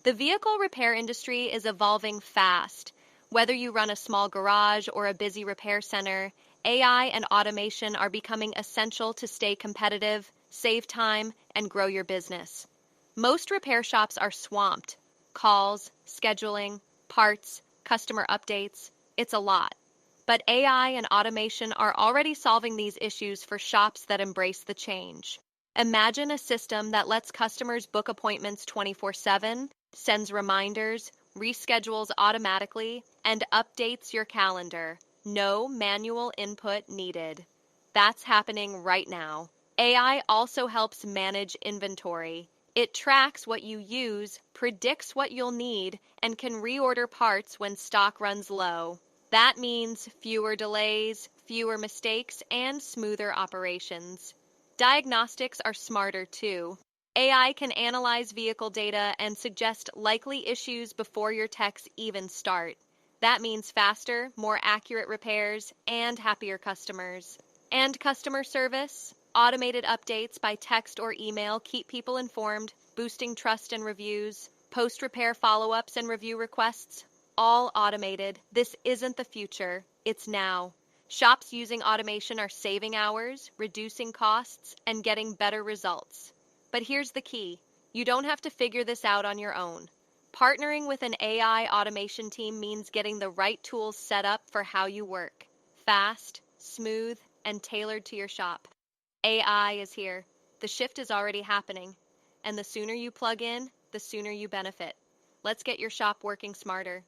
The vehicle repair industry is evolving fast. Whether you run a small garage or a busy repair center, AI and automation are becoming essential to stay competitive, save time, and grow your business. Most repair shops are swamped. Calls, scheduling, parts, customer updates, it's a lot. But AI and automation are already solving these issues for shops that embrace the change. Imagine a system that lets customers book appointments 24/7, sends reminders, reschedules automatically, and updates your calendar. No manual input needed. That's happening right now. AI also helps manage inventory. It tracks what you use, predicts what you'll need, and can reorder parts when stock runs low. That means fewer delays, fewer mistakes, and smoother operations. Diagnostics are smarter too. AI can analyze vehicle data and suggest likely issues before your techs even start. That means faster, more accurate repairs and happier customers. And customer service? Automated updates by text or email keep people informed, boosting trust and reviews. Post-repair follow-ups and review requests? All automated. This isn't the future, it's now. Shops using automation are saving hours, reducing costs, and getting better results. But here's the key. You don't have to figure this out on your own. Partnering with an AI automation team means getting the right tools set up for how you work. Fast, smooth, and tailored to your shop. AI is here. The shift is already happening. And the sooner you plug in, the sooner you benefit. Let's get your shop working smarter.